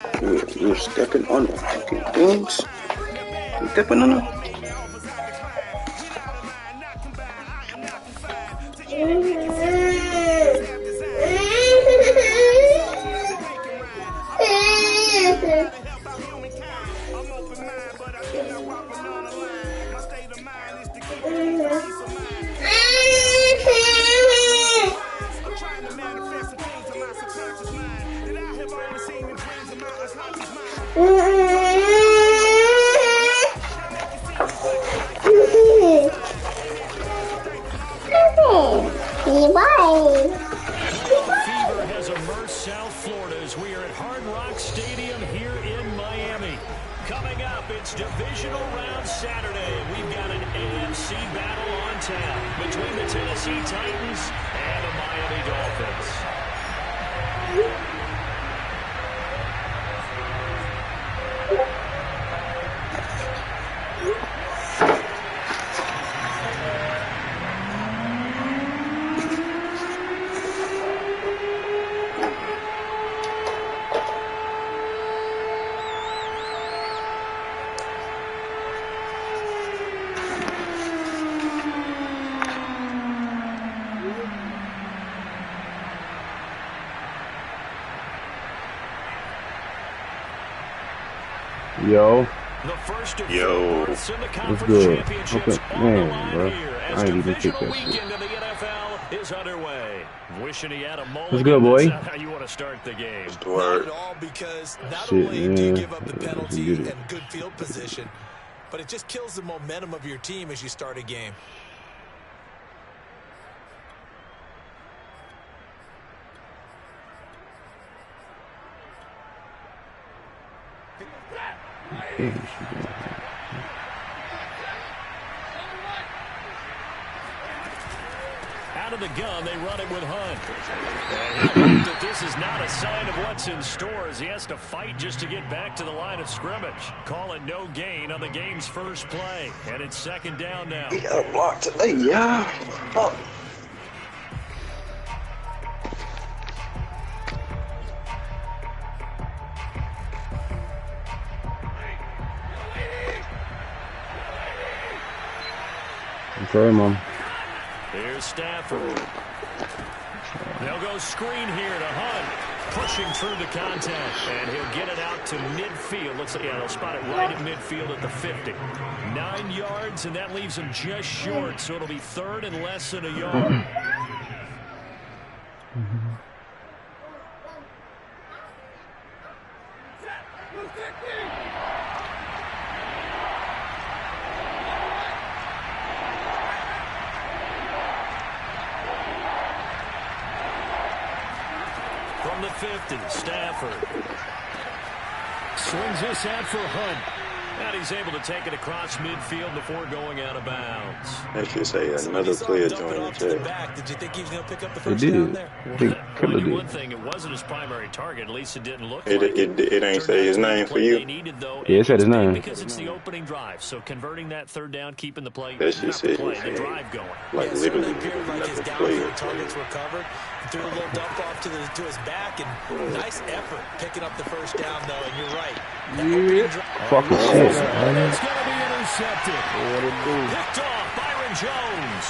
You're stepping on the fucking things. You're stepping on them. Fever has immersed South Florida as we are at Hard Rock Stadium here in Miami. Coming up, it's divisional round Saturday. We've got an AFC battle on tap between the Tennessee Titans and the Miami Dolphins. Yo. Yo. What's good? Okay, man, bro. I ain't even pick that shit. What's good, boy? How you want to start the game? Not at all, because not only do you give up the penalty and good field position, but it just kills the momentum of your team as you start a game. Out of the gun, they run it with Hunt. And he knows that this is not a sign of what's in store as he has to fight just to get back to the line of scrimmage. Call it no gain on the game's first play. And it's second down now. We got a block today, yeah. Fuck. I'm sorry, Mom. Here's Stafford. They'll go screen here to Hunt. Pushing through the contact. And he'll get it out to midfield. Looks like, yeah, they'll spot it right at midfield at the 50. 9 yards, and that leaves him just short. So it'll be third and less than a yard. From the 50, Stafford swings this out for Hunt. And he's able to take it across midfield before going out of bounds. I should say another player joined the check. Did you think he was going to pick up the first down there? Well, one thing, it wasn't his primary target. At least it didn't look like it. It ain't say his name for you. Yeah, it said his name. Because it's the opening drive. So converting that third down, keeping the play, that shit said the drive going. Like literally, like his downfield targets were covered. Threw a little dump off to his back, and nice effort picking up the first down, though. And you're right. Fucking shit. It's going to be intercepted. Picked off Byron Jones.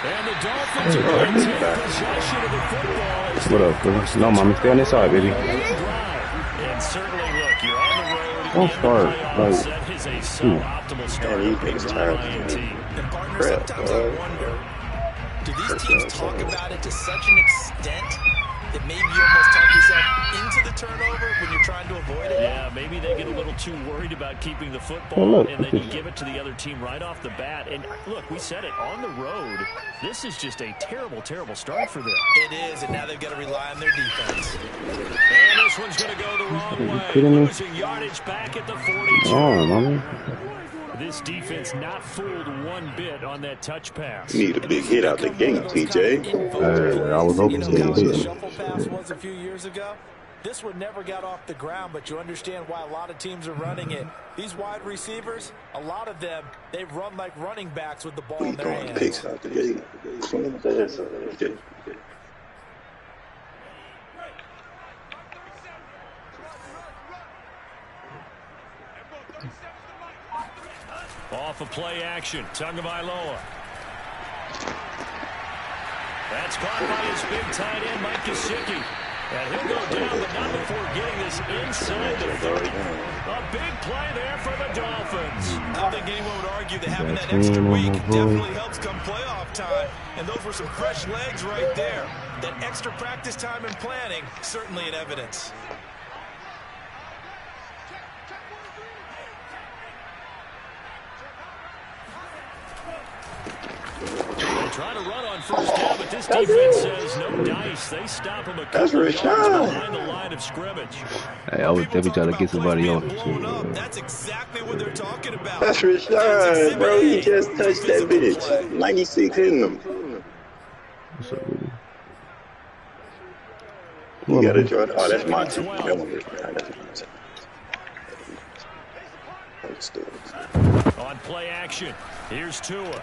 And the Dolphins are going to take possession of the football. What up, bro? No, Mommy, stay on this side, baby. And certainly, look, you're on the road. Don't start. Like, that is a suboptimal start for a Lion team. And partner, sometimes I wonder, do these teams talk about it to such an extent that maybe you almost talk yourself into the turnover when you're trying to avoid it? Yeah, maybe they get a little too worried about keeping the football, and then you give it to the other team right off the bat. And look, we said it, on the road, this is just a terrible, terrible start for them. It is, and now they've got to rely on their defense. And this one's going to go the wrong way. Losing yardage back at the 42. Oh, Mommy. This defense not fooled one bit on that touch pass. You need a big hit out the game, TJ. I was hoping to get a shuffle pass was a few years ago. This one never got off the ground, but you understand why a lot of teams are running it. These wide receivers, a lot of them, they run like running backs with the ball in their hands. Picks out the game. Off of play action, Tagovailoa. That's caught by his big tight end, Mike Gesicki. And he'll go down, but not before getting this inside the 30. A big play there for the Dolphins. I don't think anyone would argue that having that extra week definitely helps come playoff time. And those were some fresh legs right there. That extra practice time and planning, certainly in evidence. Trying to run on first down, but this defense says no dice. They stop him a couple of yards behind the line of scrimmage. Hey, I was definitely trying to get somebody on it too. That's exactly what they're talking about. That's Rashad, bro. He just touched that bitch. 96 hitting him. What's up, really? You gotta join. Oh, that's my team. That one is on play action, here's Tua.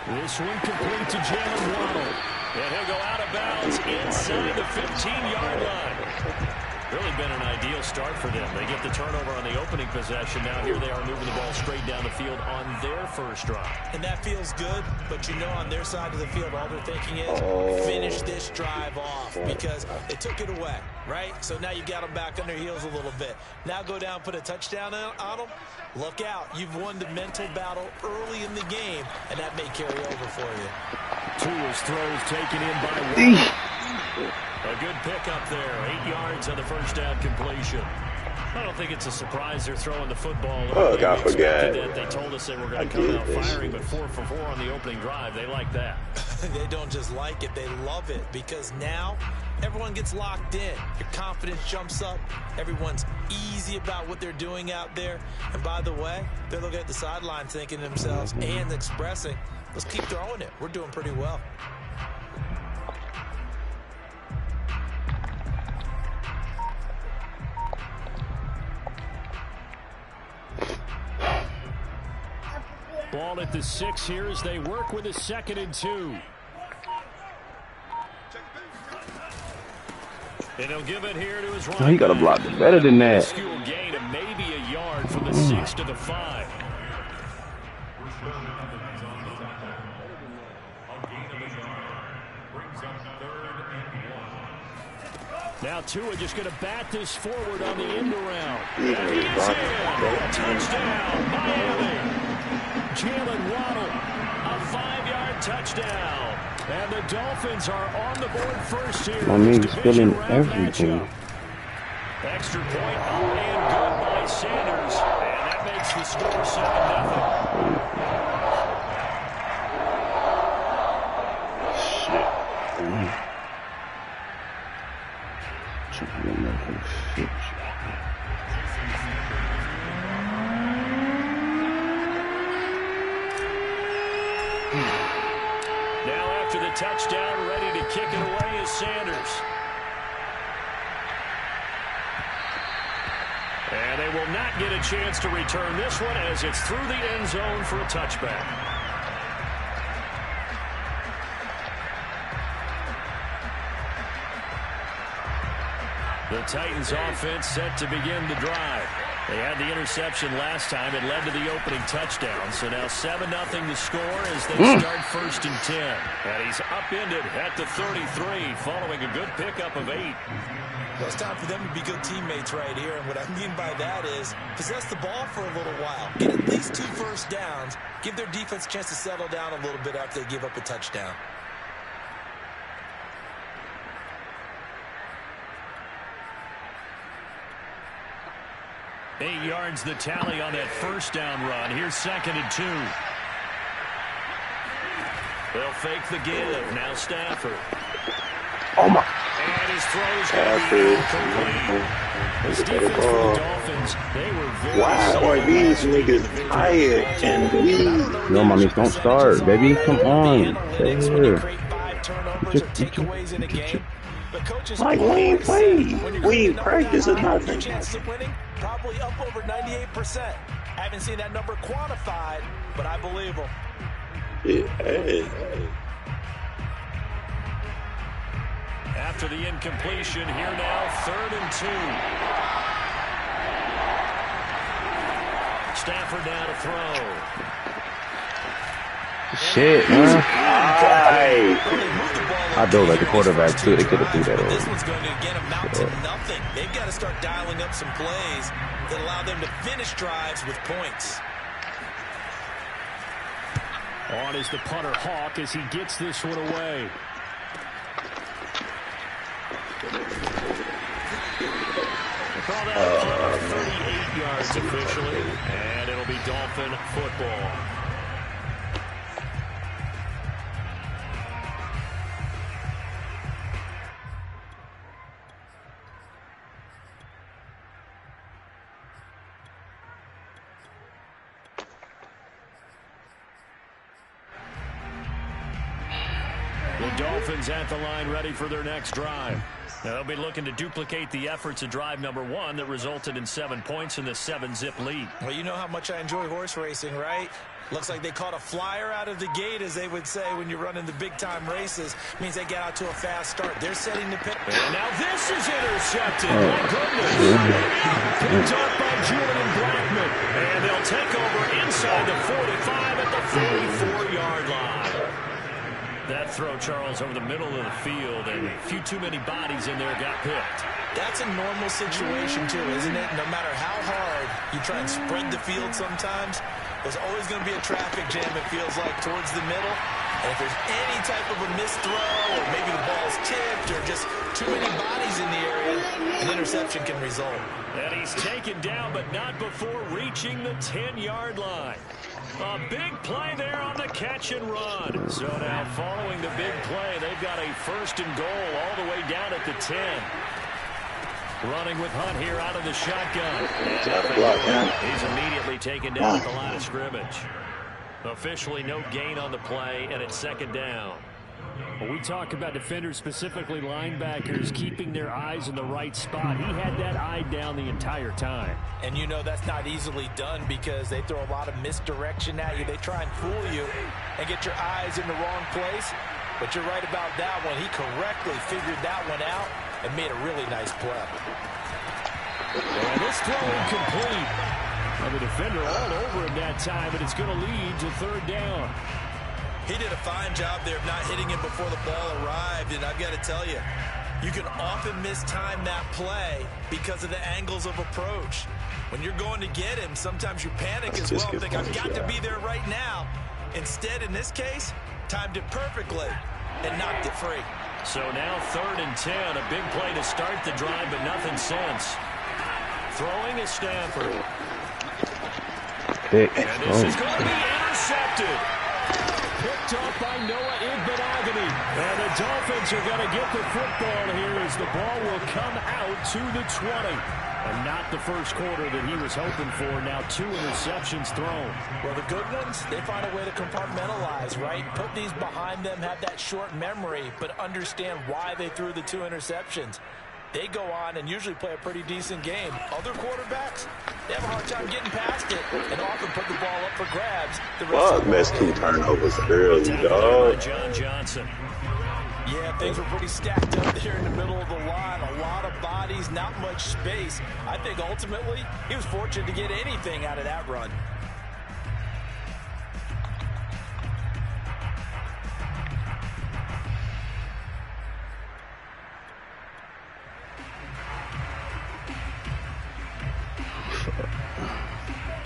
This one complete to Jalen Waddle. And he'll go out of bounds inside the 15-yard line. Really been an ideal start for them. They get the turnover on the opening possession. Now here they are moving the ball straight down the field on their first drive. And that feels good, but you know on their side of the field, all they're thinking is finish this drive off because they took it away, right? So now you've got them back on their heels a little bit. Now go down, put a touchdown on them. Look out. You've won the mental battle early in the game, and that may carry over for you. Tua's throws taken in by Waddle. A good pickup there. 8 yards on the first down completion. I don't think it's a surprise they're throwing the football. Oh, I forgot. They told us they were going to come out firing, but 4 for 4 on the opening drive. They like that. They don't just like it, they love it, because now everyone gets locked in. Your confidence jumps up. Everyone's easy about what they're doing out there. And by the way, they're looking at the sideline thinking to themselves and expressing, let's keep throwing it. We're doing pretty well. Ball at the 6 here as they work with a 2nd and 2. And he'll give it here to his right. Oh, he got to block it better than that. School gain of maybe a yard from the 6 to the 5. Now Tua just going to bat this forward on the end around. And he is in. Touchdown, Miami. Jalen Waddle, a 5-yard touchdown. And the Dolphins are on the board first here. My man's filling everything. Extra point up and good by Sanders. And that makes the score 7-0. Now after the touchdown, ready to kick it away is Sanders. And they will not get a chance to return this one as it's through the end zone for a touchback. The Titans offense set to begin the drive. They had the interception last time. It led to the opening touchdown. So now 7-0 to score as they start 1st and 10. And he's upended at the 33 following a good pickup of 8. Well, it's time for them to be good teammates right here. And what I mean by that is possess the ball for a little while. Get at least 2 first downs. Give their defense a chance to settle down a little bit after they give up a touchdown. Eight yards the tally on that first down run. Here's 2nd and 2. They'll fake the give. Now Stafford. Oh, my. And his throw's going to be incomplete. This defense for the Dolphins, they were very Why are these niggas tired and weak? No, mommy, don't start, baby. Come on. Stay here. Like, we ain't played. We ain't practiced or nothing. Chances of winning, probably up over 98%. I haven't seen that number quantified, but I believe them. Yeah. After the incompletion, here now, 3rd and 2. Stafford now to throw. Shit, man. I do like the quarterback, too. They could have threw that over. This one's going to again amount to nothing. They've got to start dialing up some plays that allow them to finish drives with points. On is the punter Hawk as he gets this one away. Call that a punt of 38 yards officially, and it'll be Dolphin football. The Dolphins at the line ready for their next drive. Now they'll be looking to duplicate the efforts of drive number 1 that resulted in 7 points in the 7-zip lead. Well, you know how much I enjoy horse racing, right? Looks like they caught a flyer out of the gate, as they would say when you're running the big-time races. Means they get out to a fast start. They're setting the pit. And now this is intercepted. My goodness. Picked up by Julian Blackman. And they'll take over inside the 45 at the 44-yard line. That throw, Charles, over the middle of the field, and a few too many bodies in there got picked. That's a normal situation, too, isn't it? No matter how hard you try and spread the field sometimes, there's always going to be a traffic jam, it feels like, towards the middle. And if there's any type of a missed throw, or maybe the ball's tipped, or just too many bodies in the area, an interception can result. And he's taken down, but not before reaching the 10-yard line. A big play there on the catch and run. So now following the big play, they've got a 1st and goal all the way down at the 10. Running with Hunt here out of the shotgun. He's immediately taken down at the line of scrimmage. Officially no gain on the play, and it's 2nd down. Well, we talk about defenders, specifically linebackers, keeping their eyes in the right spot. He had that eye down the entire time. And you know that's not easily done because they throw a lot of misdirection at you. They try and fool you and get your eyes in the wrong place. But you're right about that one. He correctly figured that one out and made a really nice play. And this throw incomplete. Well, the defender all over him that time, but it's going to lead to 3rd down. He did a fine job there of not hitting him before the ball arrived, and I've got to tell you, you can often mistime that play because of the angles of approach. When you're going to get him, sometimes you panic as well and think, I've got to be there right now. Instead, in this case, timed it perfectly and knocked it free. So now 3rd and 10, a big play to start the drive, but nothing since. Throwing is Stafford. And this is going to be intercepted. Picked up by Noah Igbenogany. And the Dolphins are going to get the football here as the ball will come out to the 20. And not the first quarter that he was hoping for. Now 2 interceptions thrown. Well, the good ones, they find a way to compartmentalize, right? Put these behind them, have that short memory, but understand why they threw the 2 interceptions. They go on and usually play a pretty decent game. Other quarterbacks, they have a hard time getting past it and often put the ball up for grabs. Fuck, missed 2 turnovers early, dog. John Johnson. Yeah, things were pretty stacked up there in the middle of the line. A lot of bodies, not much space. I think ultimately he was fortunate to get anything out of that run.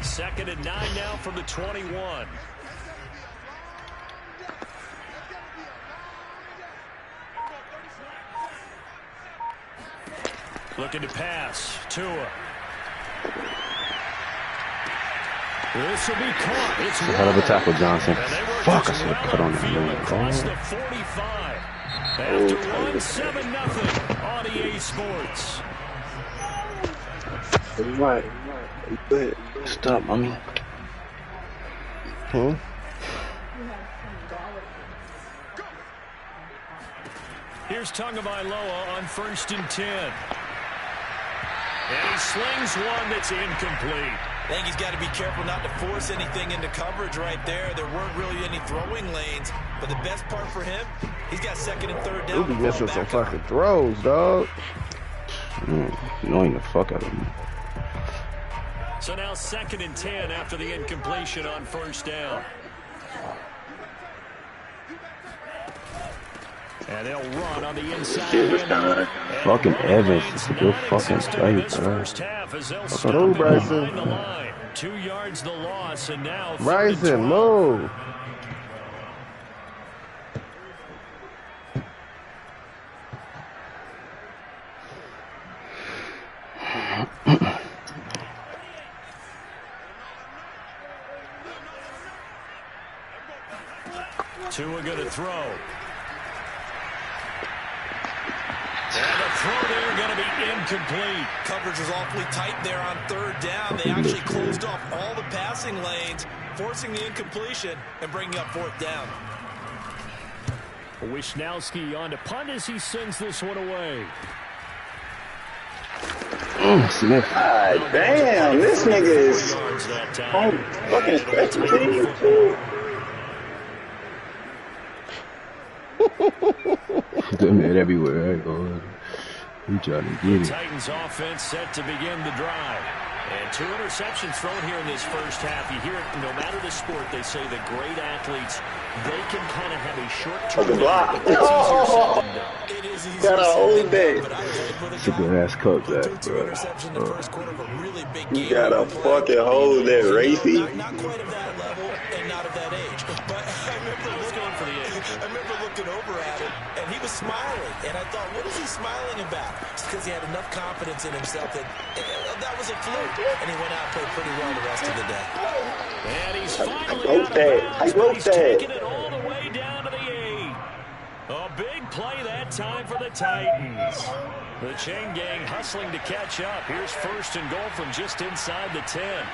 Second and 9 now from the 21. Looking to pass. Tua. This will be caught. It's hell of a tackle, Johnson. Fuck, I should have cut on that man. Across the 45. After 1-7-0 on EA Sports. Right. Stop, mommy. Huh? Here's Tagovailoa on 1st and 10. And he slings one that's incomplete. I think he's got to be careful not to force anything into coverage right there. There weren't really any throwing lanes. But the best part for him, he's got 2nd and 3rd down. You'll be missing some fucking throws, dog. Annoying the fuck out of me. So now 2nd and 10 after the incompletion on 1st down. And they'll run on the inside. Fucking Evans is a good fucking play, bro. Move, Bryson. 2 yards the loss, and now Bryson, move. Tua going to throw. And the throw there going to be incomplete. Coverage was awfully tight there on 3rd down. They actually closed off all the passing lanes, forcing the incompletion and bringing up 4th down. Wisnowski on to punt as he sends this one away. Smith. God damn, this nigga is fucking special teams too. Them man everywhere I go. He trying to get it. Titans offense set to begin the drive. And 2 interceptions thrown here in this first half. You hear it, no matter the sport, they say that great athletes, they can kind of have a short-term block. It is easy Gotta hold that. It's a good ass coach, that, bro. You gotta fucking hold that, Racy. Not quite of that level and not of that age. But I remember looking over at him, and he was smiling. And I thought, what is he smiling about? It's because he had enough confidence in himself that that was a fluke. And he went out and played pretty well the rest of the day. And he's finally I wrote he's that. taking it all the way down to the 8. A big play that time for the Titans. The chain gang hustling to catch up. Here's 1st and goal from just inside the 10.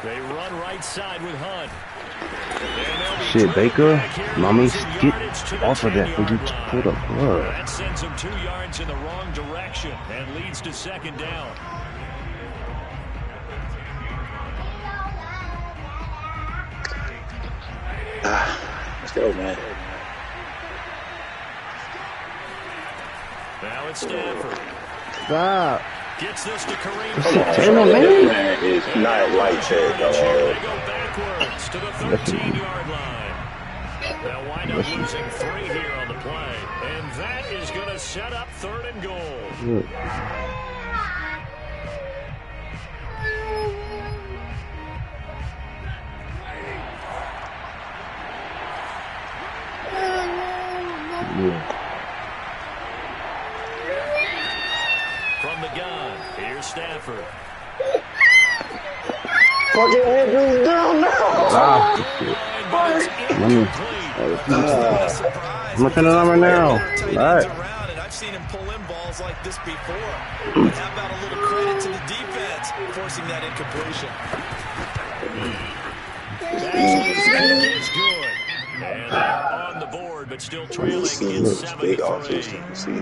They run right side with Hunt. Shit, Baker, mommy, get off of that before you pull the plug. That sends him 2 yards in the wrong direction and leads to 2nd down. Let's go, man. Now it's Stafford. Stop. Gets this to Kareem. Come on, this man is not like that, They dog. go backwards to the 13-yard line. They'll wind up losing 3 here on the play. And that is going to set up 3rd and goal. From the gun, here's Stafford. Fucking Andrews down now. I'm gonna turn it on right now. All right. And I've seen him pull in balls like this before. But how about a little credit to the defense forcing that incompletion? That is good. And on the board, but still trailing in 7-3. Some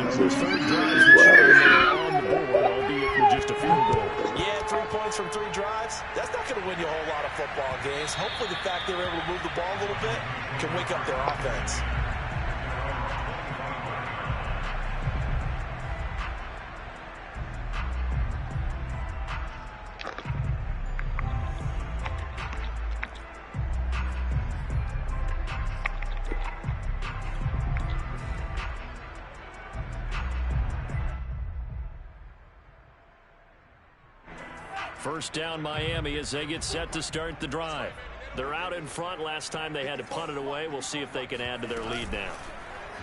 3rd drives for sure on the board, albeit with just a field goal. Yeah, 3 points from 3 drives. That's not going to win you a whole lot of football games. Hopefully the fact they were able to move the ball a little bit can wake up their offense. First down Miami as they get set to start the drive. They're out in front. Last time they had to punt it away. We'll see if they can add to their lead now.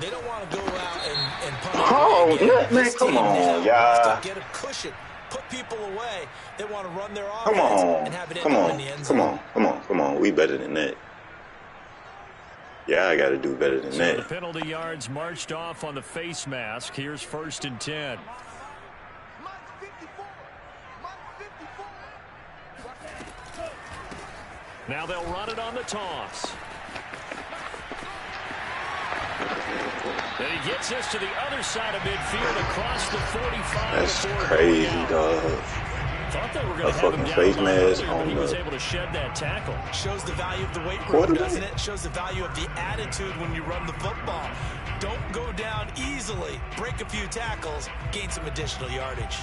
They don't want to go out and punt it Oh, away. man, come on, y'all. Get a cushion, put people away. They want to run their Come offense on. and have it end Come up in on. the end Come zone. on. Come on. We better than that. Yeah, I got to do better than So that. the penalty yards marched off on the face mask. Here's 1st and 10. Now they'll run it on the toss. And he gets this to the other side of midfield across the 45. That's crazy, dog. Thought they were going to have him fucking down face a lot mask earlier, but on he was the able to shed that tackle. Shows the value of the weight room, quarterback. doesn't it? Shows the value of the attitude when you run the football. don't go down easily. Break a few tackles, gain some additional yardage.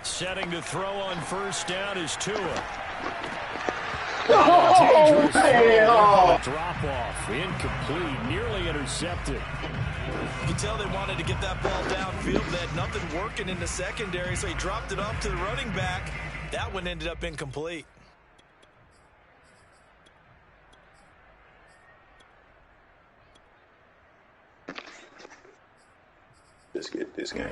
Setting to throw on first down is Tua. Oh, hell! Drop off, incomplete, nearly intercepted. You can tell they wanted to get that ball downfield. They had nothing working in the secondary, so he dropped it off to the running back. That one ended up incomplete. Let's get this game.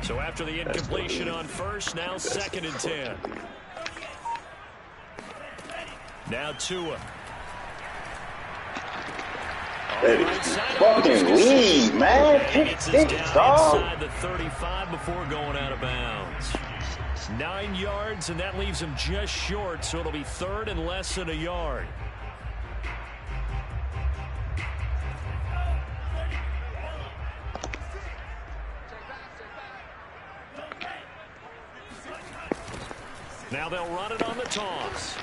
So after the incompletion on first, now second and 10. Now Tua. That is fucking lead, man. Pick six, dog. Inside the 35 before going out of bounds. 9 yards, and that leaves him just short, so it'll be third and less than a yard. Now they'll run it on the toss.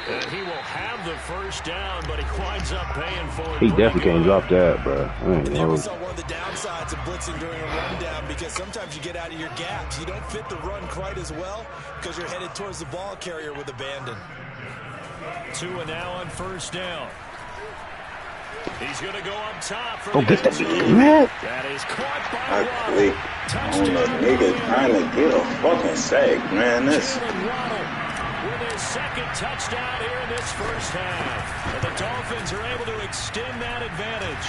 And he will have the first down, but he winds up paying for it. He definitely can't drop that, bro. There we saw one of the downsides of blitzing during a rundown, because sometimes you get out of your gaps. You don't fit the run quite as well because you're headed towards the ball carrier with abandon. Tua now on first down. He's going to go up top for Oh, the get that end zone. man. That is caught by I Waddle. quit on the nigga trying to get a fucking sack, man. That's Jalen Waddle with his second touchdown here in this first half. And the Dolphins are able to extend that advantage.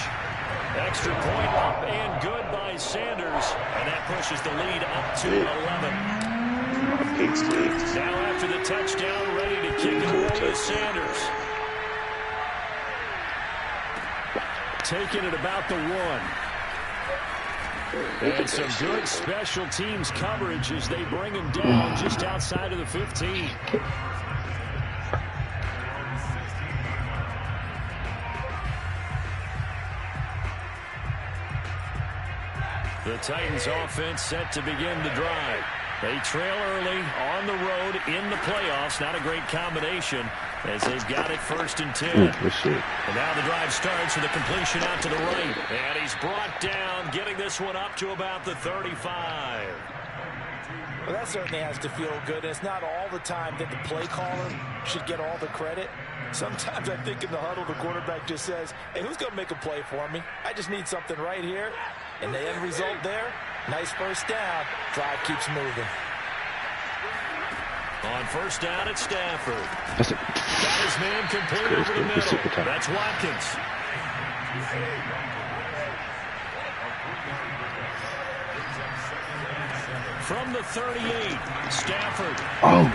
Extra point up and good by Sanders. And that pushes the lead up to 11. pick six. Now after the touchdown, ready to kick it away with Sanders. Taking it about the 1. And some good special teams coverage as they bring him down just outside of the 15. The Titans offense set to begin the drive. They trail early on the road in the playoffs. Not a great combination as they've got it first and 10. And now the drive starts with a completion out to the right. And he's brought down, getting this one up to about the 35. Well, that certainly has to feel good. It's not all the time that the play caller should get all the credit. Sometimes I think in the huddle, the quarterback just says, hey, who's going to make a play for me? I just need something right here. And the end result there, nice first down. Drive keeps moving. On first down at Stafford. Got his man complete over the middle. That's Watkins. From the 38, Stafford. Oh,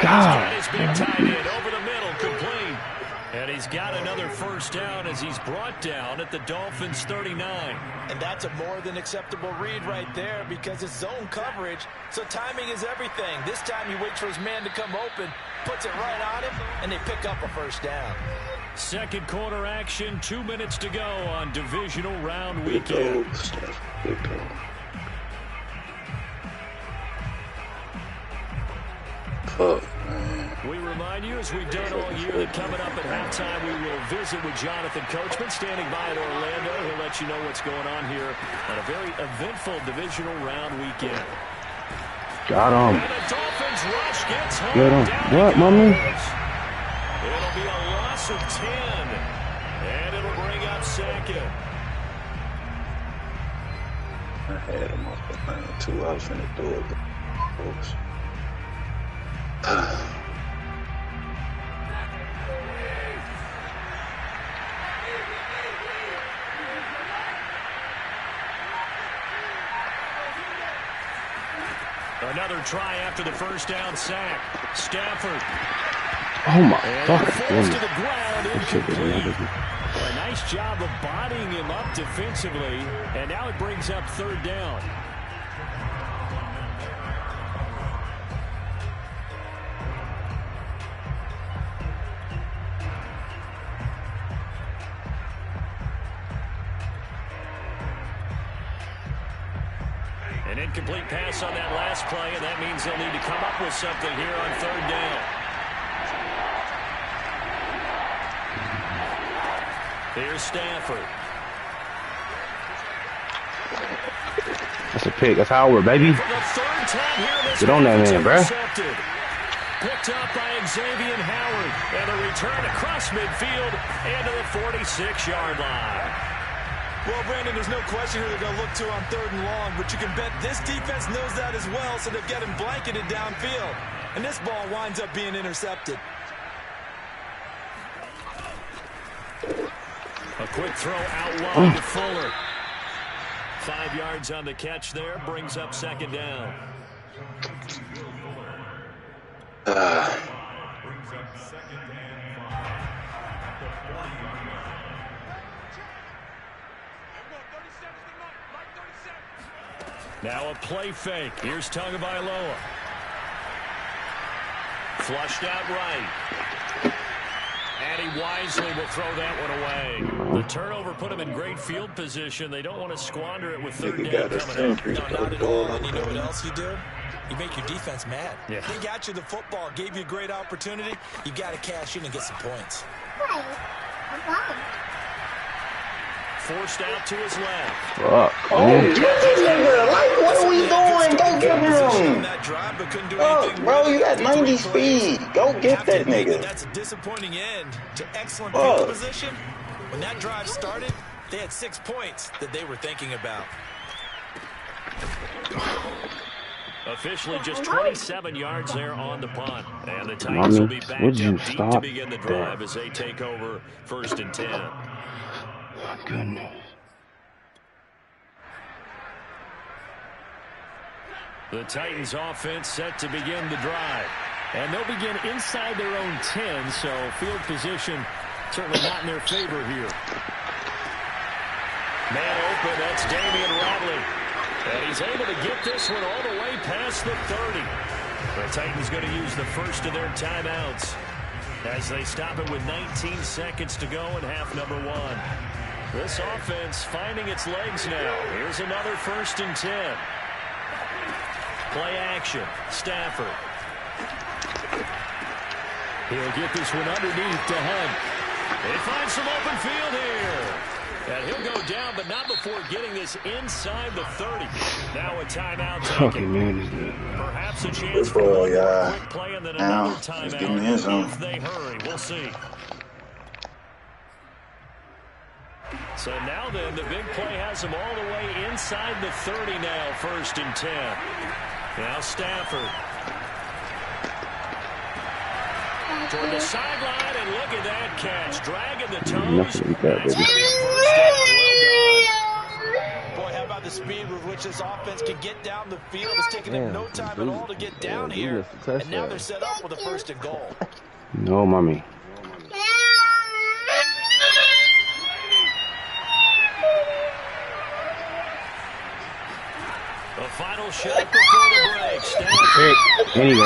God. He's got his big tight end over the middle, complete. And he's got another first down as he's brought down at the Dolphins' 39. And that's a more than acceptable read right there because it's zone coverage, so timing is everything. This time he waits for his man to come open, puts it right on him, and they pick up a first down. Second quarter action, 2 minutes to go on divisional round weekend. We remind you, as we've done all year, that coming up at halftime, we will visit with Jonathan Coachman, standing by in Orlando. He'll let you know what's going on here on a very eventful divisional round weekend. Got him. And the Dolphins rush gets home. Get him. What, mommy? It'll be a loss of 10, and it'll bring up second. I had him off the line too. I was finna do it. Folks. Another try after the first down sack. Stafford. Oh, my And fucking falls to goodness. the ground, incomplete. A nice job of bodying him up defensively, and now it brings up third down. An incomplete pass on that last play, and that means they'll need to come up with something here on third down. Here's Stafford. That's a pick. That's Howard, baby. Get on that man, bro. Picked up by Xavier Howard. And a return across midfield and to the 46-yard line. Well, Brandon, there's no question who they're going to look to on third and long, but you can bet this defense knows that as well, so they've got him blanketed downfield. And this ball winds up being intercepted. A quick throw out wide to Fuller. 5 yards on the catch there, brings up second down. Now a play fake. Here's Tagovailoa. Flushed out right. And he wisely will throw that one away. The turnover put him in great field position. They don't want to squander it with third down coming up. No, not at all. And you know what else you do? You make your defense mad. Yeah. They got you the football, gave you a great opportunity. You got to cash in and get some points. Forced out to his left. Fuck. Oh, get this nigga. Like, what are we doing? Go get him. Oh, bro, you got 90 speed. Go get that nigga. That's a disappointing end to excellent field position. When that drive started, they had 6 points that they were thinking about. Officially just 27 yards there on the punt. And the Titans will be back up deep to begin the drive as they take over 1st and 10. Goodness. The Titans offense set to begin the drive. And they'll begin inside their own 10, so field position certainly not in their favor here. Man open, that's Damian Ratley. And he's able to get this one all the way past the 30. The Titans going to use the first of their timeouts as they stop it with 19 seconds to go in half number 1. This offense finding its legs now. Here's another 1st and 10. Play action. Stafford. He'll get this one underneath to Hunt. They find some open field here. And he'll go down, but not before getting this inside the 30. Now a timeout taken. Perhaps a chance for a quick play and then another timeout if they hurry. We'll see. So now then, the big play has him all the way inside the 30 now, 1st and 10. Now Stafford. Toward the sideline, and look at that catch. Dragging the toes. That's going to be 1st down. Well done. Boy, how about the speed with which this offense can get down the field? It's taking them no time at all to get down here. And now they're set up with a 1st and goal. No, mommy. The final shot before the break. Stafford. There you go.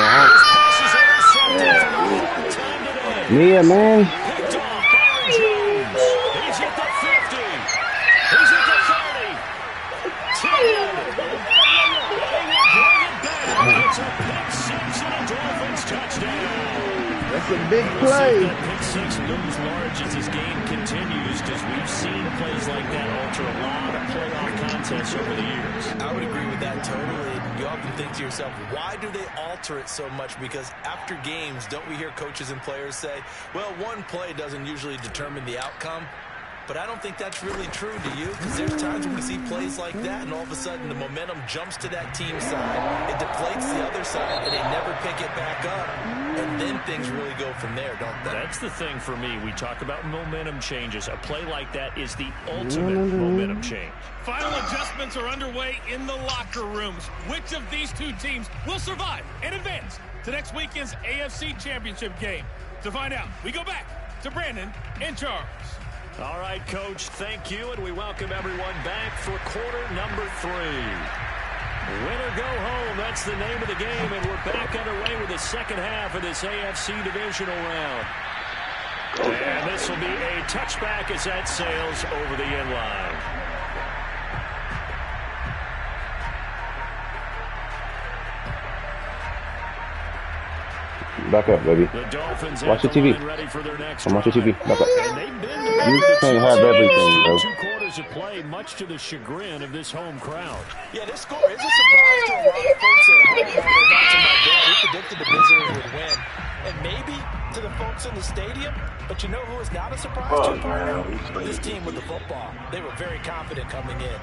Yeah, man. Picked off Byron Jones. He's at the 50. He's at the 30. 10. They will bring it back. It's a pick 6 and a Dolphins touchdown. That's a big play. That pick 6 looms large as this game continues, because we've seen plays like that alter a lot of playoff contests over the years. I would agree with that totally. You often think to yourself, why do they alter it so much? Because after games, don't we hear coaches and players say, well, one play doesn't usually determine the outcome. But I don't think that's really true, do you? Because there's times when we see plays like that, and all of a sudden the momentum jumps to that team side. It deflates the other side, and they never pick it back up. And then things really go from there, don't they? That's the thing for me. We talk about momentum changes. A play like that is the ultimate momentum change. Final adjustments are underway in the locker rooms. Which of these two teams will survive and advance to next weekend's AFC Championship game? To find out, we go back to Brandon and Charles. All right, Coach, thank you, and we welcome everyone back for quarter number 3. Win or go home, that's the name of the game, and we're back underway with the second half of this AFC divisional round. And this will be a touchback as that sails over the end line. Back up, baby. Watch your TV. Come watch your TV. Back up. You can't have everything, bro. 2 quarters of play, much to the chagrin of this home crowd. Yeah, this score is a surprise to a lot of folks at home. Although not to my dad, we predicted the visitors would win. And maybe to the folks in the stadium. But you know who is not a surprise to, partner? This team with the football. They were very confident coming in.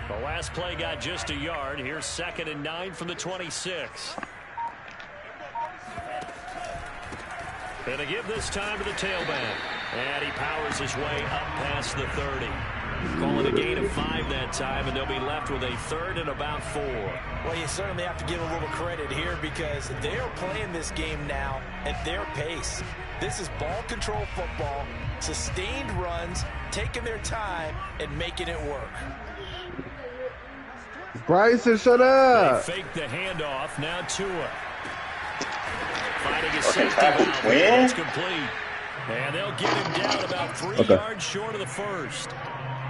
The last play got just a yard. Here's 2nd and 9 from the 26. And to give this time to the tailback. And he powers his way up past the 30. Call it a gain of 5 that time, and they'll be left with a 3rd and about 4. Well, you certainly have to give a little credit here because they're playing this game now at their pace. This is ball control football, sustained runs, taking their time, and making it work. Bryson, shut up. They fake the handoff. Now Tua. Fighting his Okay, safety tackle valve. twin. It's complete. And they'll get him down about 3 yards short of the first.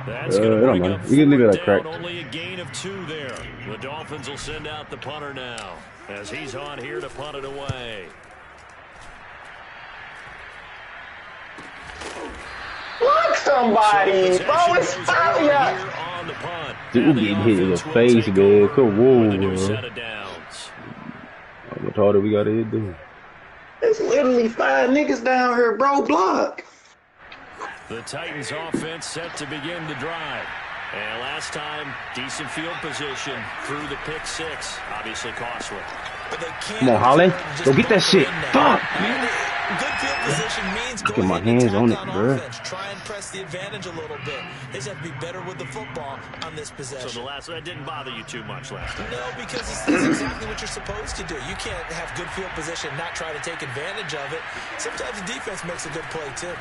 That's going to bring up you can leave it 4th like crack. down. Only a gain of 2 there. The Dolphins will send out the punter now as he's on here to punt it away. Look, somebody, bro, it's fire. On the punt. Dude, getting hit in the face, man. Come on, The new man. set of downs. How much harder we got to hit, dude? There's literally 5 niggas down here, bro. Block. The Titans offense set to begin the drive. And last time, decent field position through the pick 6. Obviously costly. Come on, Holly. Go get that shit. Fuck. Good field position means go Get my ahead and hands on attack it, bro. offense. Try and press the advantage a little bit. They just have to be better with the football on this possession. So that didn't bother you too much last time. No, because it's exactly what you're supposed to do. You can't have good field position and not try to take advantage of it. Sometimes the defense makes a good play, too.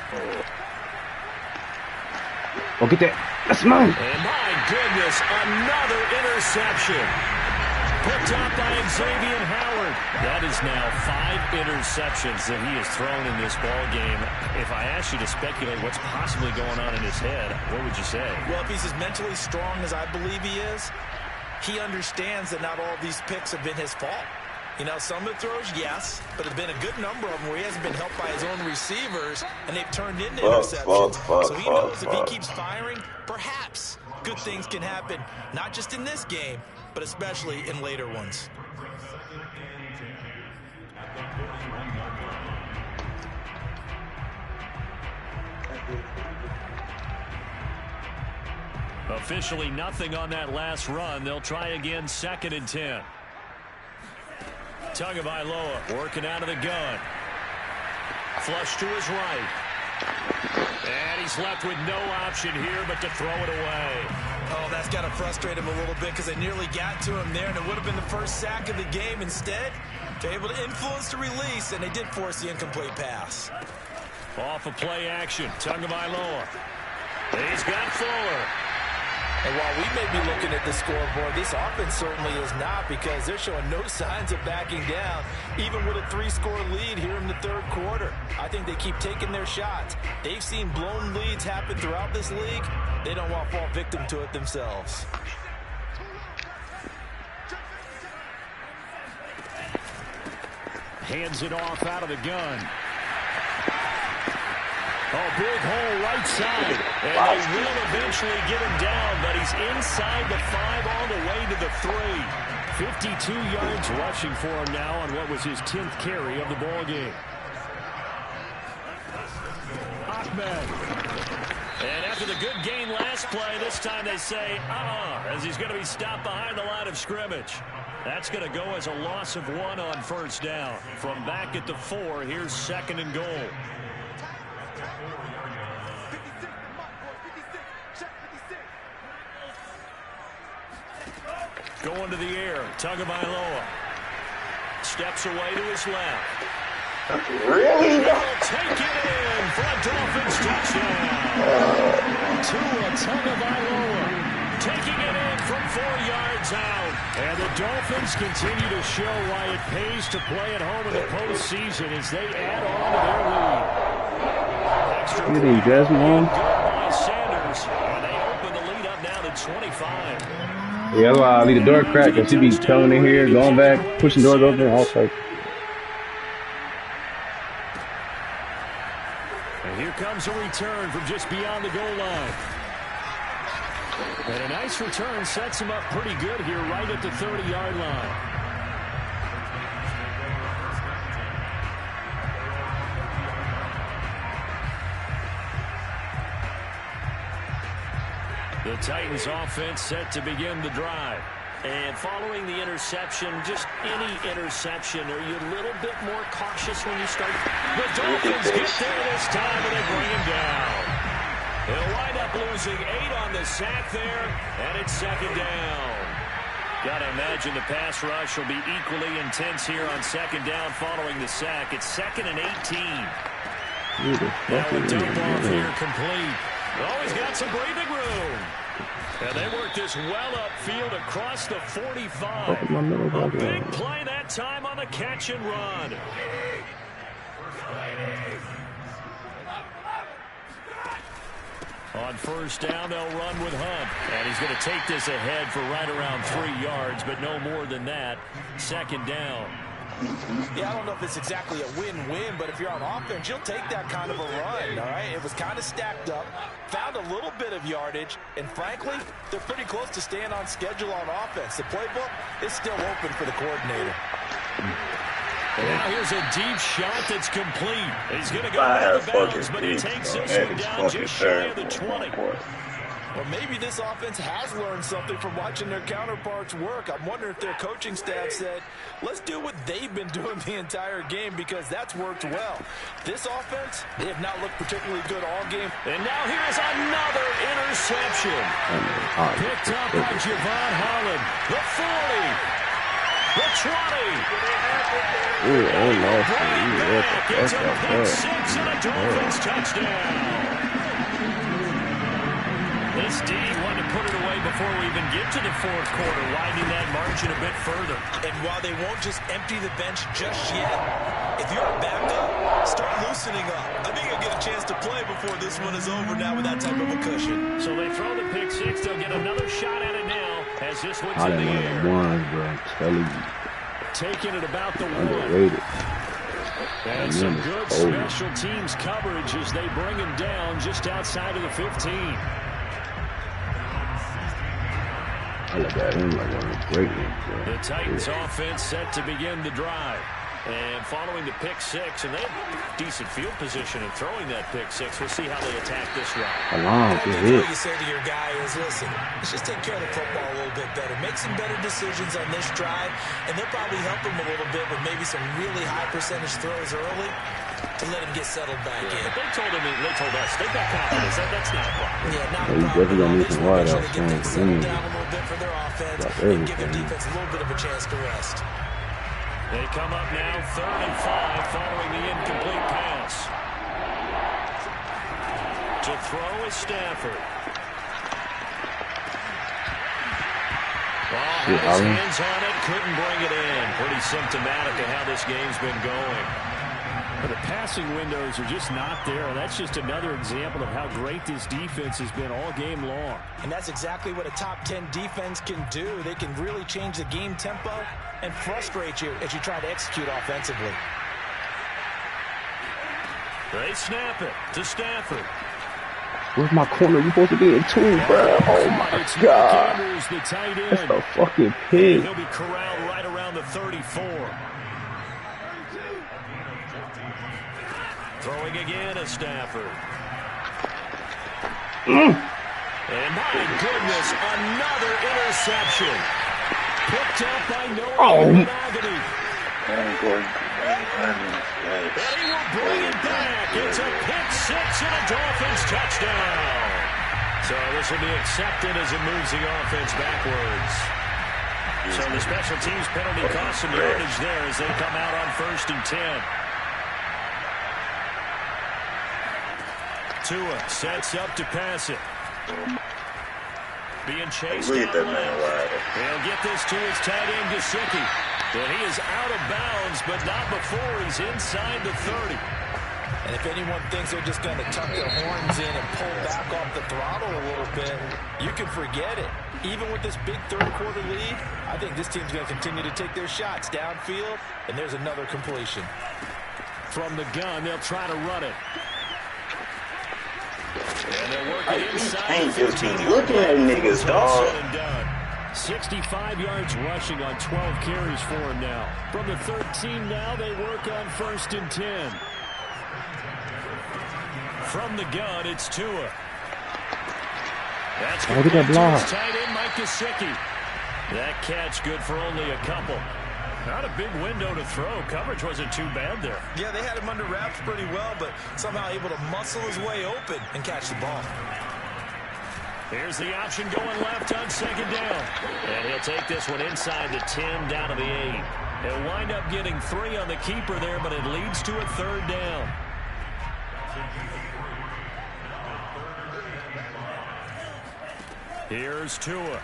Go get that. That's mine. And my goodness, another interception. Picked up by Xavier Howard. That is now 5 interceptions that he has thrown in this ball game. If I asked you to speculate what's possibly going on in his head, what would you say? Well, if he's as mentally strong as I believe he is, he understands that not all of these picks have been his fault. You know, some of the throws, yes, but there's been a good number of them where he hasn't been helped by his own receivers, and they've turned into interceptions. So he knows if he keeps firing, perhaps good things can happen, not just in this game, but especially in later ones. Officially nothing on that last run. They'll try again, 2nd and 10. Tagovailoa working out of the gun. Flush to his right. And he's left with no option here but to throw it away. Oh, that's got to frustrate him a little bit because they nearly got to him there, and it would have been the first sack of the game. Instead, they're able to influence the release, and they did force the incomplete pass. Off of play action, Tagovailoa. He's got Fuller. And while we may be looking at the scoreboard, this offense certainly is not, because they're showing no signs of backing down, even with a 3-score lead here in the 3rd quarter. I think they keep taking their shots. They've seen blown leads happen throughout this league. They don't want to fall victim to it themselves. Hands it off out of the gun. Oh, big hole right side. And they will eventually get him down, but he's inside the 5 all the way to the 3. 52 yards rushing for him now on what was his 10th carry of the ball game. Ahmed. And after the good gain last play, this time they say, as he's going to be stopped behind the line of scrimmage. That's going to go as a loss of 1 on first down. From back at the 4, here's 2nd and goal. Going to the air, Tagovailoa. Steps away to his left. Really? Take it in for a Dolphins touchdown. Tua Tagovailoa taking it in from 4 yards out. And the Dolphins continue to show why it pays to play at home in the postseason as they add on to their lead. Getting Jasmine. By Sanders, and they open the lead up now to 25. Yeah, that's why I leave the door cracked, because she be coming in here, going back, pushing doors open, all types. And here comes a return from just beyond the goal line. And a nice return sets him up pretty good here right at the 30-yard line. The Titans offense set to begin the drive. And following the interception, just any interception, are you a little bit more cautious when you start? The Dolphins get there this time and they bring him down. He'll wind up losing 8 on the sack there, and it's 2nd down. Got to imagine the pass rush will be equally intense here on 2nd down following the sack. It's 2nd and 18. Now a dump off here complete. Oh, he's got some breathing room. And they work this well upfield across the 45. A big play that time on the catch and run. On first down, they'll run with Hunt. And he's going to take this ahead for right around 3 yards, but no more than that. 2nd down. Yeah, I don't know if it's exactly a win-win, but if you're on offense, you'll take that kind of a run, all right? It was kind of stacked up, found a little bit of yardage, and frankly, they're pretty close to staying on schedule on offense. The playbook is still open for the coordinator. Now here's a deep shot that's complete. He's going to go out of bounds, but he takes this one down just shy of the 20. Well, maybe this offense has learned something from watching their counterparts work. I'm wondering if their coaching staff said, let's do what they've been doing the entire game because that's worked well. This offense, they have not looked particularly good all game. And now here's another interception. Picked up by Javon Holland. The 40. The 20. It's a pick 6 and a Dolphins touchdown. This D wanted to put it away before we even get to the 4th quarter, widening that margin a bit further. And while they won't just empty the bench just yet, if you're a backup, start loosening up. I think you'll get a chance to play before this one is over now with that type of a cushion. So they throw the pick 6. They'll get another shot at it now as this one's in the air. Taking it about the 1. And some good special teams coverage as they bring him down just outside of the 15. I look at him like one of the great ones. The Titans offense set to begin the drive. And following the pick 6, and they have decent field position in throwing that pick 6. We'll see how they attack this route. What you say to your guy is, listen, let's just take care of the football a little bit better. Make some better decisions on this drive, and they'll probably help him a little bit with maybe some really high percentage throws early to let him get settled back in. They told us, they've got confidence. That's not a problem. Yeah, not a problem. They just want to get things settled down a little bit for their offense and give their defense a little bit of a chance to rest. They come up now 3rd and 5 following the incomplete pass. To throw is Stafford. Had his hands on it, couldn't bring it in. Pretty symptomatic of how this game's been going. But the passing windows are just not there. That's just another example of how great this defense has been all game long. And that's exactly what a top 10 defense can do. They can really change the game tempo and frustrate you as you try to execute offensively. They snap it to Stafford. Where's my corner? You're supposed to be in 2, bro. Oh, my God. That's a fucking pig. He'll be corralled right around the 34. Throwing again is Stafford. And my goodness, another interception. Picked up by Noah Monogamy. And he will bring it back. It's a pick six and a Dolphins touchdown. So this will be accepted as it moves the offense backwards. So the special teams penalty costs some yardage there as they come out on 1st and 10. Tua sets up to pass it. Being chased out left. He'll get this to his tight end, Gesicki. And he is out of bounds, but not before he's inside the 30. And if anyone thinks they're just going to tuck their horns in and pull back off the throttle a little bit, you can forget it. Even with this big third-quarter lead, I think this team's going to continue to take their shots downfield, and there's another completion. From the gun, they'll try to run it. And they're working inside. I ain't just be looking at niggas, dog. 65 yards rushing on 12 carries for him now. From the 13 now, they work on 1st and 10. From the gun, it's Tua. That's good. Tight end Mike Gesicki. That catch good for only a couple. Not a big window to throw. Coverage wasn't too bad there. Yeah, they had him under wraps pretty well, but somehow able to muscle his way open and catch the ball. Here's the option going left on 2nd down. And he'll take this one inside the 10 down to the 8. He'll wind up getting 3 on the keeper there, but it leads to a 3rd down. Here's Tua.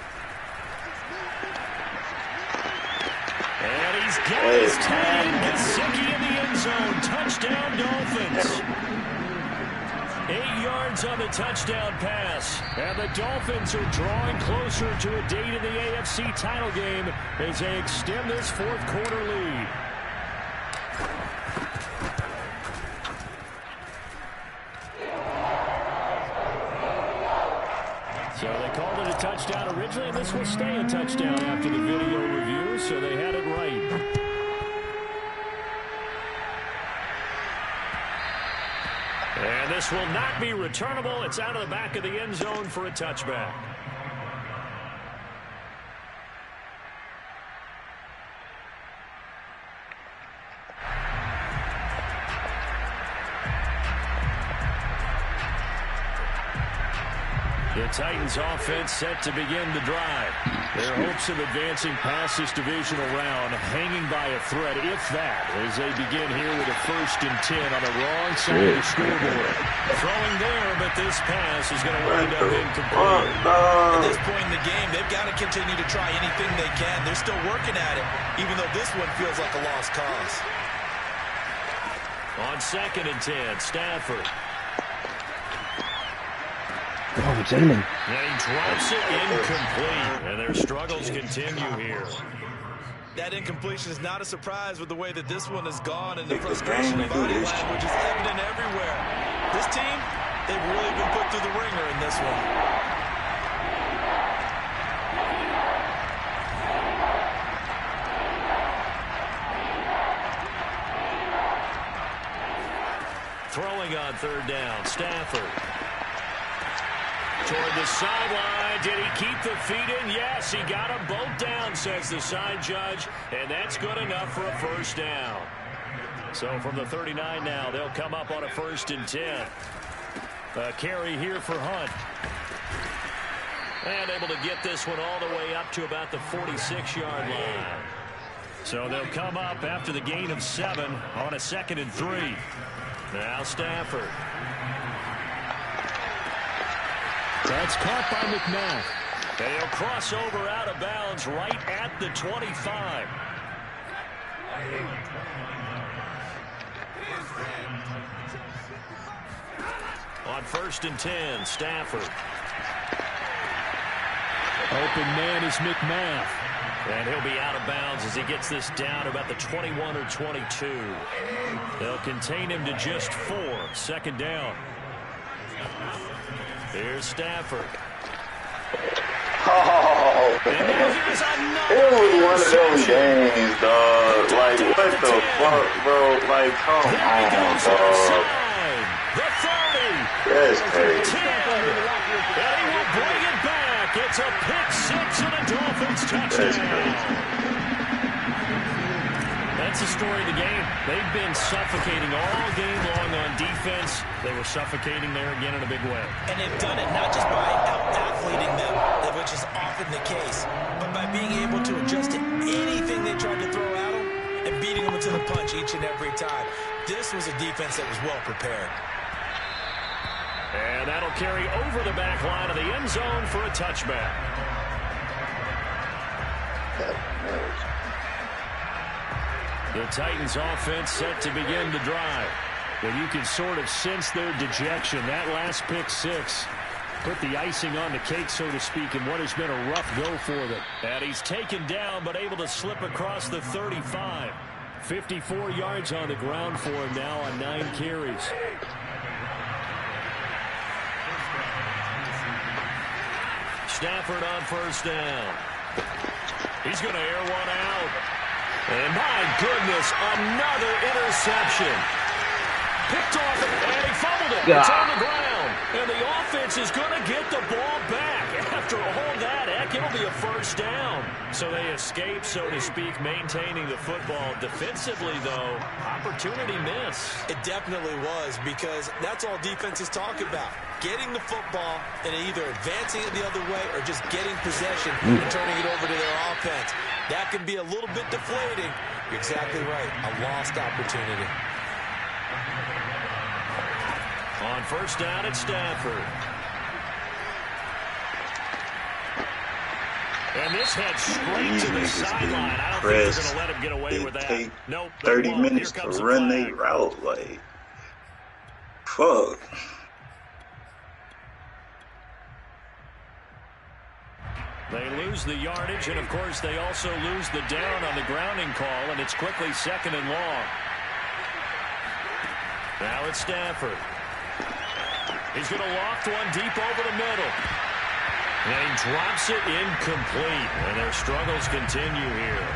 And he's got his tight end, Gesicki, in the end zone. Touchdown, Dolphins. 8 yards on the touchdown pass. And the Dolphins are drawing closer to a date in the AFC title game as they extend this 4th quarter lead. So they called it a touchdown originally, and this will stay a touchdown after the video review, so they had it right. And this will not be returnable. It's out of the back of the end zone for a touchback. The Titans offense set to begin the drive. Their hopes of advancing past this divisional round hanging by a thread, if that, as they begin here with a 1st and 10 on the wrong side of the scoreboard. Throwing there, but this pass is going to wind up incomplete. At this point in the game, they've got to continue to try anything they can. They're still working at it, even though this one feels like a lost cause. On 2nd and 10, Stafford. Oh, Jalen. And he drops it incomplete. And their struggles continue here. That incompletion is not a surprise with the way that this one has gone, and the frustration of body language is evident everywhere. This team, they've really been put through the ringer in this one. Throwing on 3rd down, Stafford. Toward the sideline. Did he keep the feet in? Yes, he got them both down, says the side judge, and that's good enough for a 1st down. So from the 39 now, they'll come up on a 1st and 10. A carry here for Hunt. And able to get this one all the way up to about the 46-yard line. So they'll come up after the gain of 7 on a 2nd and 3. Now Stafford. That's caught by McNabb. And he'll cross over out of bounds right at the 25. On 1st and 10, Stafford. Open man is McNabb. And he'll be out of bounds as he gets this down about the 21 or 22. They'll contain him to just 4. 2nd down. Here's Stafford. Oh, man. It was one of those games, dog. Like, what the fuck, bro? Like, come on, dog. The 30. That's crazy. And he will bring it back. It's a pick six and a Dolphins touchdown. That's the story of the game. They've been suffocating all game long on defense. They were suffocating there again in a big way. And they've done it not just by out-athleting them, which is often the case, but by being able to adjust to anything they tried to throw at them and beating them into the punch each and every time. This was a defense that was well prepared. And that'll carry over the back line of the end zone for a touchback. The Titans offense set to begin the drive. Well, you can sort of sense their dejection. That last pick six put the icing on the cake, so to speak, in what has been a rough go for them. And he's taken down, but able to slip across the 35. 54 yards on the ground for him now on 9 carries. Stafford on first down. He's going to air one out. And my goodness, another interception. Picked off, and he fumbled it. It's on the ground. And the offense is going to get the ball back. After all that, heck, it'll be a first down. So they escape, so to speak, maintaining the football. Defensively, though, opportunity miss. It definitely was, because that's all defenses talk about. Getting the football and either advancing it the other way or just getting possession and turning it over to their offense. That can be a little bit deflating. You're exactly right. A lost opportunity. On first down at Stafford. And this head straight to the sideline. I don't think they're going to let him get away with that. Take nope, 30 minutes to run their route. Like, fuck. They lose the yardage, and, of course, they also lose the down on the grounding call, and it's quickly second and long. Now it's Stafford. He's going to loft one deep over the middle. And he drops it incomplete, and their struggles continue here.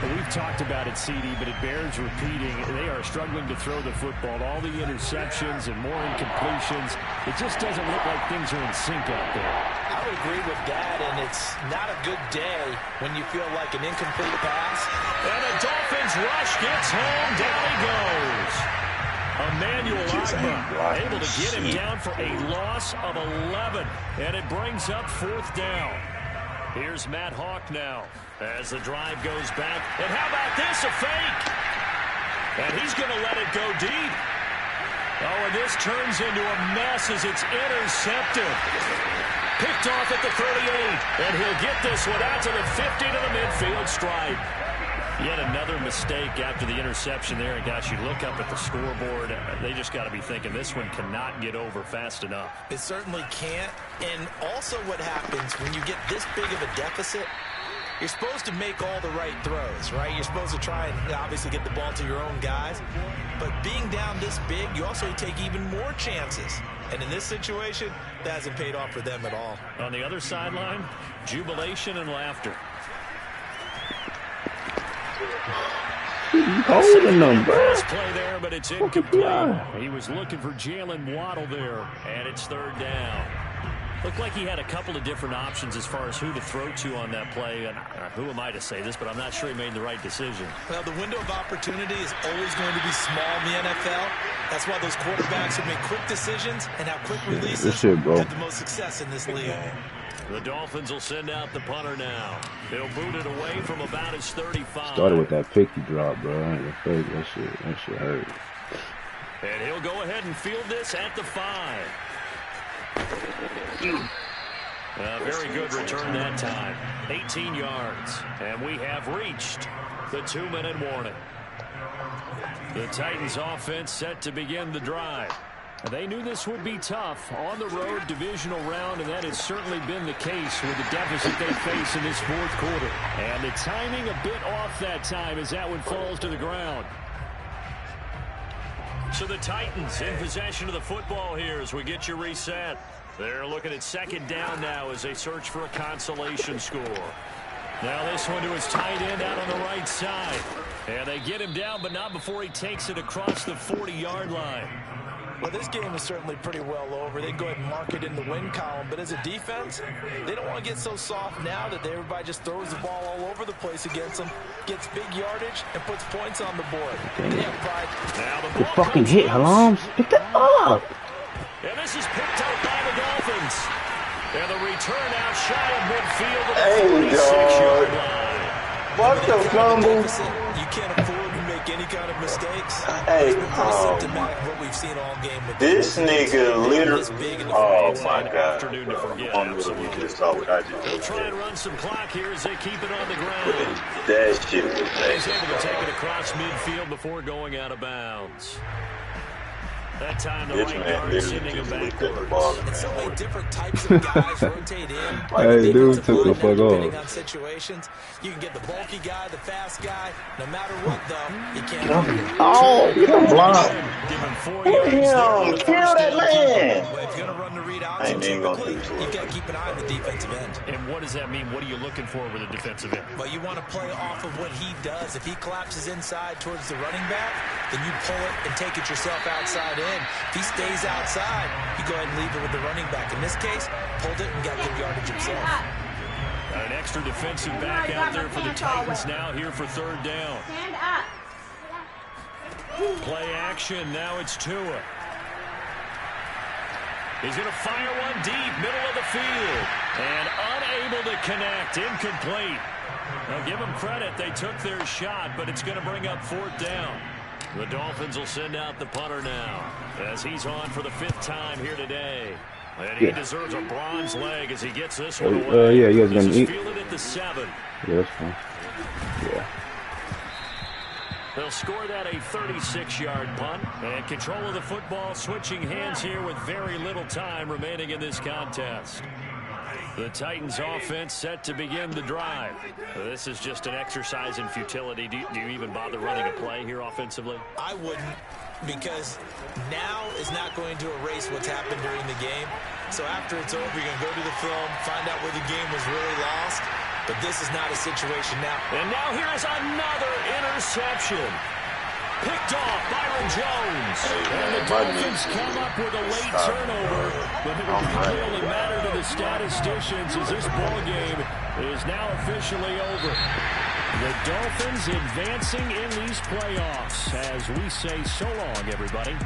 We've talked about it, CD, but it bears repeating. They are struggling to throw the football. All the interceptions and more incompletions. It just doesn't look like things are in sync out there. I would agree with that, and it's not a good day when you feel like an incomplete pass. And the Dolphins rush gets home. Down he goes. Emmanuel Agba able to get him down for a loss of 11. And it brings up fourth down. Here's Matt Hawk now as the drive goes back. And how about this? A fake. And he's going to let it go deep. Oh, and this turns into a mess as it's intercepted. Picked off at the 38. And he'll get this one out to the 50 to the midfield stripe. Yet another mistake after the interception there. And gosh, you look up at the scoreboard, they just got to be thinking this one cannot get over fast enough. It certainly can't. And also what happens when you get this big of a deficit, you're supposed to make all the right throws, right? You're supposed to try and obviously get the ball to your own guys. But being down this big, you also take even more chances. And in this situation, that hasn't paid off for them at all. On the other sideline, jubilation and laughter. Holding them, bro. Pass play there, but it's incomplete. He was looking for Jalen Waddle there, and it's third down. Looked like he had a couple of different options as far as who to throw to on that play. And who am I to say this, but I'm not sure he made the right decision. Well, the window of opportunity is always going to be small in the NFL. That's why those quarterbacks who make quick decisions and have quick releases have the most success in this league. The Dolphins will send out the punter now. They'll boot it away from about his 35. Started with that pick you dropped, bro. That shit hurt. And he'll go ahead and field this at the 5. A very good return that time. 18 yards. And we have reached the 2-minute warning. The Titans offense set to begin the drive. They knew this would be tough on the road divisional round, and that has certainly been the case with the deficit they face in this fourth quarter. And the timing a bit off that time as that one falls to the ground. So the Titans in possession of the football here as we get you reset. They're looking at second down now as they search for a consolation score. Now this one to his tight end out on the right side. And they get him down, but not before he takes it across the 40-yard line. Well, this game is certainly pretty well over. They can go ahead and mark it in the win column. But as a defense, they don't want to get so soft now that everybody just throws the ball all over the place against them, gets big yardage, and puts points on the board. They have pride. Now the ball fucking hit, Halams. Pick that up. And this is picked up by the Dolphins. And the return out shy of midfield at the 46-yard line. What the fumble? You can't afford to make any kind of mistakes. Hey, symptomatic of what we've seen all game. With this nigga literally. Oh my God. Afternoon to forget. You just saw what I just They'll try and run some clock here as they keep it on the ground. That shit was He's able to take it across midfield before going out of bounds. That time the right guard sending him backwards. And so many different types of guys rotate in. Hey, dude, took the fuck depending off. on situations, you can get the bulky guy, the fast guy. No matter what, though, you can't. Oh, get him blocked. Give him 4 Hit yards. him. Kill that man. Well, if you're going to run the read out, I ain't even gonna do you've got to keep an eye on the defensive end. And what does that mean? What are you looking for with a defensive end? But you want to play off of what he does. If he collapses inside towards the running back, then you pull it and take it yourself outside in. If he stays outside, you go ahead and leave it with the running back. In this case, pulled it and got good yardage himself. An extra defensive back out there for the Titans now here for third down. Stand up. Play action. Now it's Tua. He's going to fire one deep, middle of the field. And unable to connect. Incomplete. Now give them credit. They took their shot, but it's going to bring up fourth down. The Dolphins will send out the punter now as he's on for the 5th time here today. And he deserves a bronze leg as he gets this one away. Yeah, you guys going to eat? Field it at the 7. Yeah, that's fine. Yeah. They'll score that a 36-yard punt. And control of the football switching hands here with very little time remaining in this contest. The Titans offense set to begin the drive. This is just an exercise in futility. Do you even bother running a play here offensively? I wouldn't, because now is not going to erase what's happened during the game. So after it's over, you're going to go to the film, find out where the game was really lost. But this is not a situation now. And now here's another interception. Picked off Byron Jones. And the Dolphins come up with a late turnover. But it will really only matter to the statisticians as this ball game is now officially over. The Dolphins advancing in these playoffs as we say so long, everybody.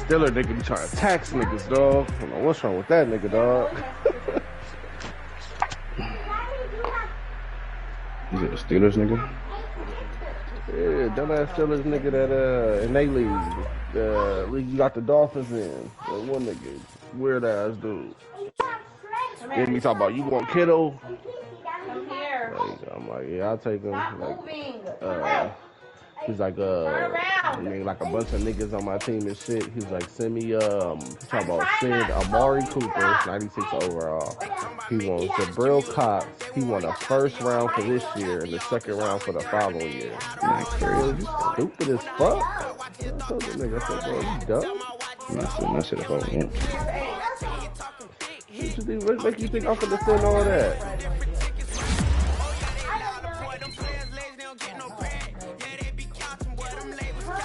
Steeler nigga be trying to tax niggas, dog. I don't know what's wrong with that nigga, dog. Is it the Steelers nigga? Yeah, dumbass Steelers nigga that in they league. The league you got the Dolphins in. That one nigga, weird ass dude. Then we talk about you want Kittle. Like, I'm like, yeah, I'll take him. Like, he's like, I mean, like a bunch of niggas on my team and shit. He's like, send me, talk about send Amari Cooper, 96 overall. He wants Jabril Cox. He won a first round for this year and the second round for the following year. Like, you stupid as fuck. I told the nigga, I said, bro, you dumb? I said if I want. What make you think I'm gonna send all that?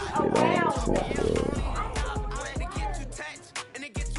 Shit, I want to